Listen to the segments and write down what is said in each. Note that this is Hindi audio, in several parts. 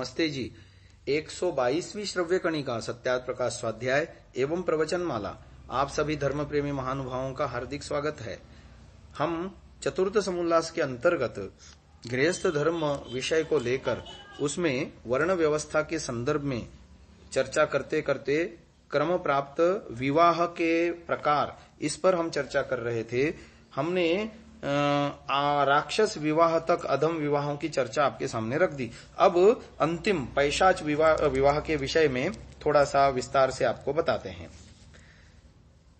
नमस्ते जी। 122वीं श्रव्य कणिका सत्यार्थ प्रकाश स्वाध्याय एवं प्रवचन माला आप सभी धर्म प्रेमी महानुभावों का हार्दिक स्वागत है। हम चतुर्थ समोल्लास के अंतर्गत गृहस्थ धर्म विषय को लेकर उसमें वर्ण व्यवस्था के संदर्भ में चर्चा करते करते क्रम प्राप्त विवाह के प्रकार इस पर हम चर्चा कर रहे थे। हमने राक्षस विवाह तक अधम विवाहों की चर्चा आपके सामने रख दी। अब अंतिम पैशाच विवाह के विषय में थोड़ा सा विस्तार से आपको बताते हैं।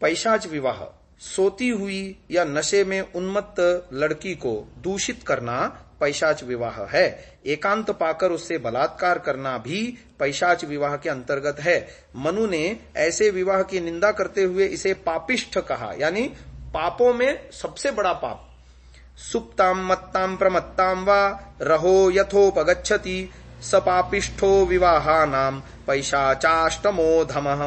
पैशाच विवाह सोती हुई या नशे में उन्मत्त लड़की को दूषित करना पैशाच विवाह है। एकांत पाकर उससे बलात्कार करना भी पैशाच विवाह के अंतर्गत है। मनु ने ऐसे विवाह की निंदा करते हुए इसे पापिष्ठ कहा, यानी पापों में सबसे बड़ा पाप। सुप्ताम मत्ताम प्रमत्ताम वा रहो यथोपगच्छति स पापिष्ठो विवाहानाम पैशाचाष्टमो धमः।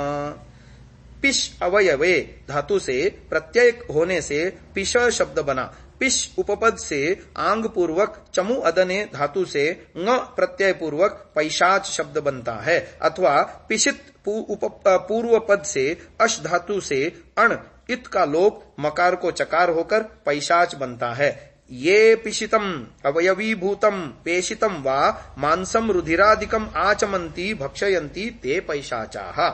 पिश अवयवे धातु से प्रत्यय होने से पिश शब्द बना। पिश उपपद से आंग पूर्वक चमु अदने धातु से ङ प्रत्यय पूर्वक पैशाच शब्द बनता है, अथवा पिशित पूर्व पद से अश धातु से अण इत का लोप मकार को चकार होकर पैशाच बनता है। ये पिशितम अवयवीभूतम पेशितम वा मांसम रुधिरादिकम आचमंती भक्षयंती ते पैशाचाः।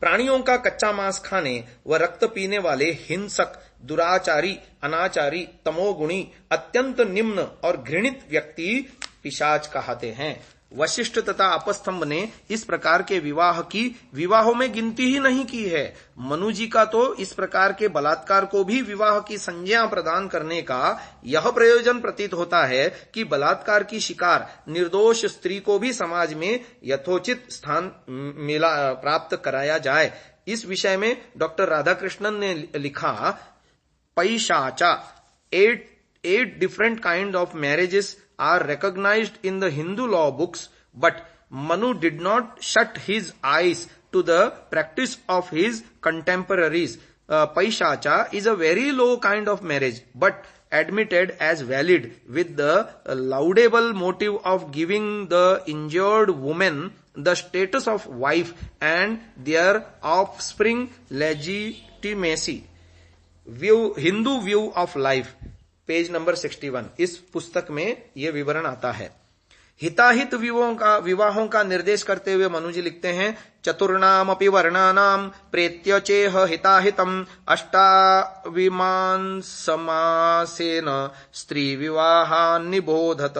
प्राणियों का कच्चा मांस खाने व रक्त पीने वाले हिंसक, दुराचारी, अनाचारी, तमोगुणी, अत्यंत निम्न और घृणित व्यक्ति पिशाच कहते हैं। वशिष्ठ तथा अपस्तंभ ने इस प्रकार के विवाह की विवाहों में गिनती ही नहीं की है। मनु जी का तो इस प्रकार के बलात्कार को भी विवाह की संज्ञा प्रदान करने का यह प्रयोजन प्रतीत होता है कि बलात्कार की शिकार निर्दोष स्त्री को भी समाज में यथोचित स्थान प्राप्त कराया जाए। इस विषय में डॉक्टर राधाकृष्णन ने लिखा, पैशाचा 8 different kind of marriages are recognized in the Hindu law books, but Manu did not shut his eyes to the practice of his contemporaries. Paishacha is a very low kind of marriage, but admitted as valid with the laudable motive of giving the injured women the status of wife and their offspring legitimacy. Hindu view of life, page number 61। इस पुस्तक में यह विवरण आता है। हिताहित विवाहों का निर्देश करते हुए मनु जी लिखते हैं, चतुर्णाम अपि वर्णानाम प्रेत्य चेह हिताहितम अष्टाविमान समासेन स्त्री विवाहान् निबोधत।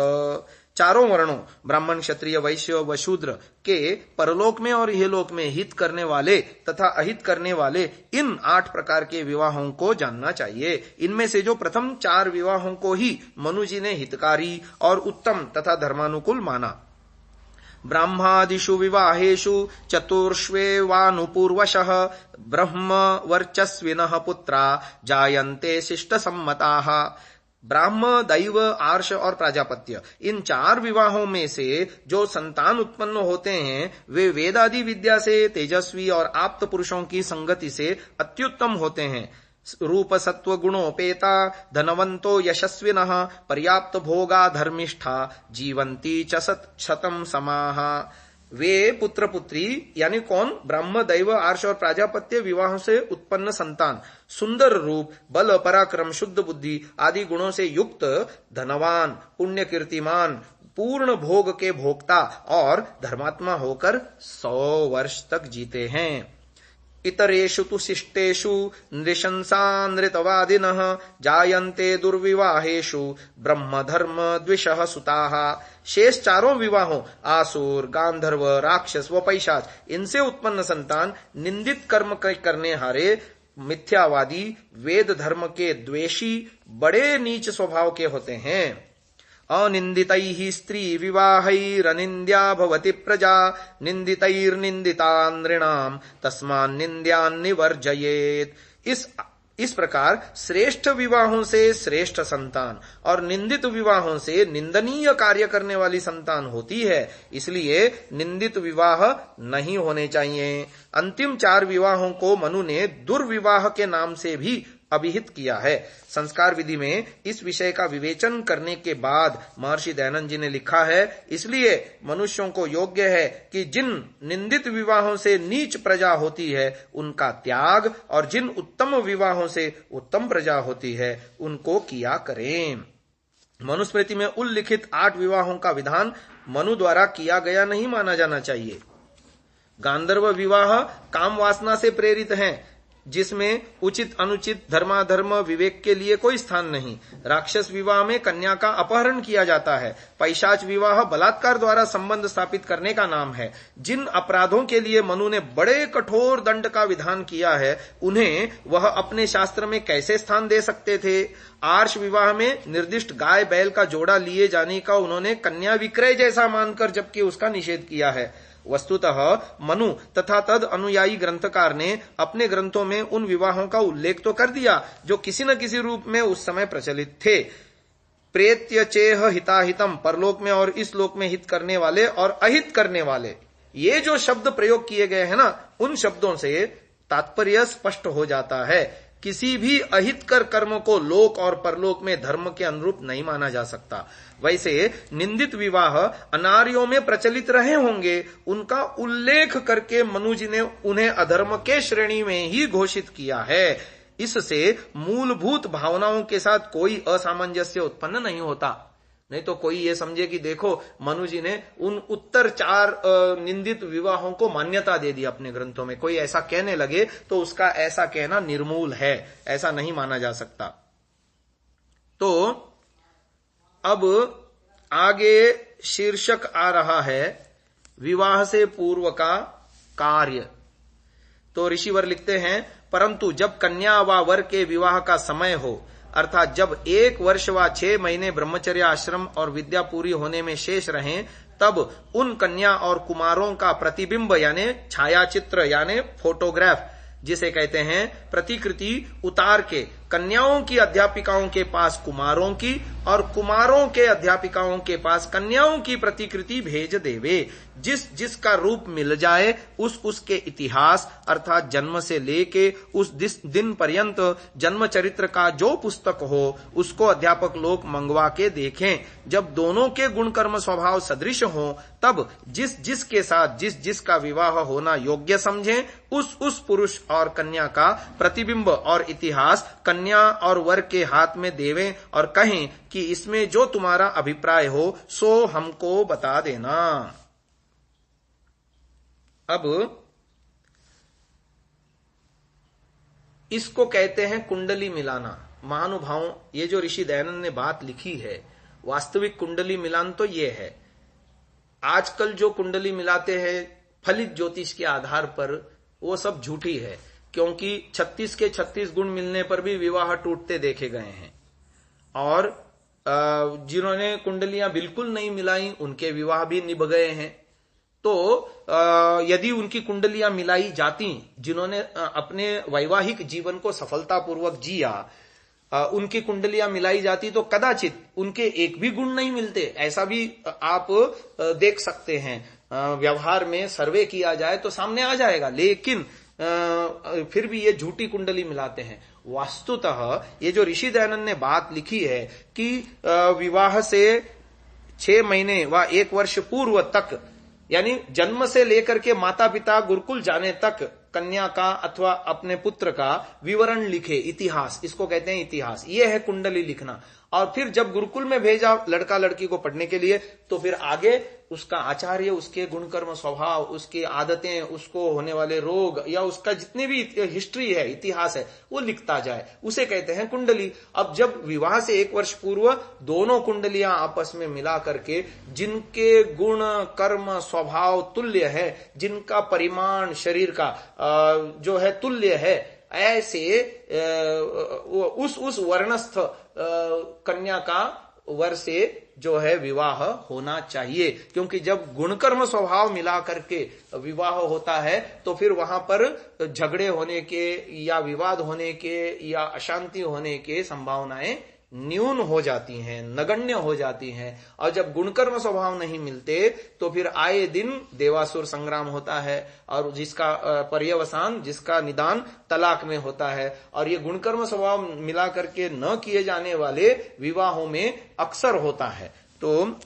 चारों वर्णों ब्राह्मण, क्षत्रिय, वैश्य व शूद्र के परलोक में और इहलोक में हित करने वाले तथा अहित करने वाले इन 8 प्रकार के विवाहों को जानना चाहिए। इनमें से जो प्रथम 4 विवाहों को ही मनु जी ने हितकारी और उत्तम तथा धर्मानुकूल माना। ब्राह्मादिषु विवाहेषु चतुर्ष्वेवानुपूर्वशः ब्रह्म वर्चस्विनः पुत्रा जायन्ते शिष्ट सम्मताः। ब्राह्म, दैव, आर्ष और प्राजापत्य, इन 4 विवाहों में से जो संतान उत्पन्न होते हैं वे वेद आदि विद्या से तेजस्वी और आप्त पुरुषों की संगति से अत्युत्तम होते हैं। रूप सत्व गुणोपेता धनवंतो यशस्विनः पर्याप्त भोगा धर्मिष्ठा जीवंती च शतम समाः। वे पुत्र पुत्री यानी कौन? ब्रह्म, दैव, आर्ष और प्राजापत्य विवाहों से उत्पन्न संतान सुंदर रूप, बल, पराक्रम, शुद्ध बुद्धि आदि गुणों से युक्त, धनवान, पुण्य कीर्तिमान, पूर्ण भोग के भोक्ता और धर्मात्मा होकर 100 वर्ष तक जीते हैं। इतरेषु तु शिष्टेषु नृशंसा नृतवादिनः जायन्ते दुर्विवाहेषु ब्रह्म धर्म द्विषः सुताः। शेष 4 विवाहों आसुर, गांधर्व, राक्षस व पैशाच, इनसे उत्पन्न संतान निंदित कर्म करने हारे, मिथ्यावादी, वेद धर्म के द्वेषी, बड़े नीच स्वभाव के होते हैं। अनिंदितैः स्त्री विवाहैरनिन्द्या भवति प्रजा निंदितैर्निंदिता नृणाम तस्मान्निन्द्यान् निवर्जयेत्। इस प्रकार श्रेष्ठ विवाहों से श्रेष्ठ संतान और निंदित विवाहों से निंदनीय कार्य करने वाली संतान होती है, इसलिए निंदित विवाह नहीं होने चाहिए। अंतिम 4 विवाहों को मनु ने दुर्विवाह के नाम से भी अभिहित किया है। संस्कार विधि में इस विषय का विवेचन करने के बाद महर्षि दयानंद जी ने लिखा है, इसलिए मनुष्यों को योग्य है कि जिन निंदित विवाहों से नीच प्रजा होती है उनका त्याग और जिन उत्तम विवाहों से उत्तम प्रजा होती है उनको किया करें। मनुस्मृति में उल्लिखित 8 विवाहों का विधान मनु द्वारा किया गया नहीं माना जाना चाहिए। गांधर्व विवाह काम वासना से प्रेरित हैं, जिसमें उचित अनुचित धर्माधर्म विवेक के लिए कोई स्थान नहीं। राक्षस विवाह में कन्या का अपहरण किया जाता है। पैशाच विवाह बलात्कार द्वारा संबंध स्थापित करने का नाम है। जिन अपराधों के लिए मनु ने बड़े कठोर दंड का विधान किया है उन्हें वह अपने शास्त्र में कैसे स्थान दे सकते थे। आर्ष विवाह में निर्दिष्ट गाय बैल का जोड़ा लिए जाने का उन्होंने कन्या विक्रय जैसा मानकर जबकि उसका निषेध किया है। वस्तुतः मनु तथा तद अनुयायी ग्रंथकार ने अपने ग्रंथों में उन विवाहों का उल्लेख तो कर दिया जो किसी न किसी रूप में उस समय प्रचलित थे। प्रेत्य चेह हिताहितम, परलोक में और इस लोक में हित करने वाले और अहित करने वाले, ये जो शब्द प्रयोग किए गए हैं ना, उन शब्दों से तात्पर्य स्पष्ट हो जाता है। किसी भी अहितकर कर्म को लोक और परलोक में धर्म के अनुरूप नहीं माना जा सकता। वैसे निंदित विवाह अनार्यों में प्रचलित रहे होंगे, उनका उल्लेख करके मनु जी ने उन्हें अधर्म के श्रेणी में ही घोषित किया है। इससे मूलभूत भावनाओं के साथ कोई असामंजस्य उत्पन्न नहीं होता। नहीं तो कोई ये समझे कि देखो मनु जी ने उन उत्तर 4 निंदित विवाहों को मान्यता दे दी अपने ग्रंथों में, कोई ऐसा कहने लगे तो उसका ऐसा कहना निर्मूल है, ऐसा नहीं माना जा सकता। तो अब आगे शीर्षक आ रहा है विवाह से पूर्व का कार्य। तो ऋषिवर लिखते हैं, परंतु जब कन्या व वर के विवाह का समय हो, अर्थात जब 1 वर्ष व 6 महीने ब्रह्मचर्य आश्रम और विद्या पूरी होने में शेष रहें, तब उन कन्या और कुमारों का प्रतिबिंब यानी छायाचित्र यानी फोटोग्राफ जिसे कहते हैं प्रतिकृति उतार के कन्याओं की अध्यापिकाओं के पास कुमारों की और कुमारों के अध्यापिकाओं के पास कन्याओं की प्रतिकृति भेज देवे। जिस जिसका रूप मिल जाए उसके इतिहास अर्थात जन्म से लेके उस दिन पर्यंत जन्म चरित्र का जो पुस्तक हो उसको अध्यापक लोग मंगवा के देखें। जब दोनों के गुण कर्म स्वभाव सदृश हो तब जिस जिसके साथ जिस जिसका विवाह होना योग्य समझें उस पुरुष और कन्या का प्रतिबिंब और इतिहास कन्या और वर के हाथ में देवें और कहें कि इसमें जो तुम्हारा अभिप्राय हो सो हमको बता देना। अब इसको कहते हैं कुंडली मिलाना। महानुभावों, ये जो ऋषि दयानंद ने बात लिखी है वास्तविक कुंडली मिलान तो ये है। आजकल जो कुंडली मिलाते हैं फलित ज्योतिष के आधार पर वो सब झूठी है, क्योंकि 36 के 36 गुण मिलने पर भी विवाह टूटते देखे गए हैं और जिन्होंने कुंडलियां बिल्कुल नहीं मिलाई उनके विवाह भी निभ गए हैं। तो यदि उनकी कुंडलियां मिलाई जाती, जिन्होंने अपने वैवाहिक जीवन को सफलतापूर्वक जिया, उनकी कुंडलियां मिलाई जाती तो कदाचित उनके एक भी गुण नहीं मिलते। ऐसा भी आप देख सकते हैं, व्यवहार में सर्वे किया जाए तो सामने आ जाएगा। लेकिन फिर भी ये झूठी कुंडली मिलाते हैं। वास्तुतः ये जो ऋषि दयानंद ने बात लिखी है कि विवाह से 6 महीने व 1 वर्ष पूर्व तक यानी जन्म से लेकर के माता पिता गुरुकुल जाने तक कन्या का अथवा अपने पुत्र का विवरण लिखे, इतिहास, इसको कहते हैं इतिहास। ये है कुंडली लिखना। और फिर जब गुरुकुल में भेजा लड़का लड़की को पढ़ने के लिए तो फिर आगे उसका आचार्य, उसके गुणकर्म स्वभाव, उसकी आदतें, उसको होने वाले रोग या उसका जितने भी हिस्ट्री है, इतिहास है, वो लिखता जाए, उसे कहते हैं कुंडली। अब जब विवाह से 1 वर्ष पूर्व दोनों कुंडलियां आपस में मिला करके जिनके गुण कर्म स्वभाव तुल्य है, जिनका परिमाण शरीर का जो है तुल्य है, ऐसे उस वर्णस्थ कन्या का वर से जो है विवाह होना चाहिए। क्योंकि जब गुणकर्म स्वभाव मिला करके विवाह होता है तो फिर वहां पर झगड़े होने के या विवाद होने के या अशांति होने के संभावनाएं न्यून हो जाती हैं, नगण्य हो जाती हैं। और जब गुणकर्म स्वभाव नहीं मिलते तो फिर आए दिन देवासुर संग्राम होता है, और जिसका पर्यवसान, जिसका निदान तलाक में होता है। और ये गुणकर्म स्वभाव मिला करके न किए जाने वाले विवाहों में अक्सर होता है। तो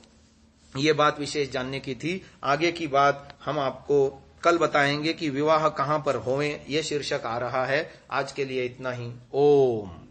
ये बात विशेष जानने की थी। आगे की बात हम आपको कल बताएंगे कि विवाह कहां पर होवे, ये शीर्षक आ रहा है। आज के लिए इतना ही। ओम।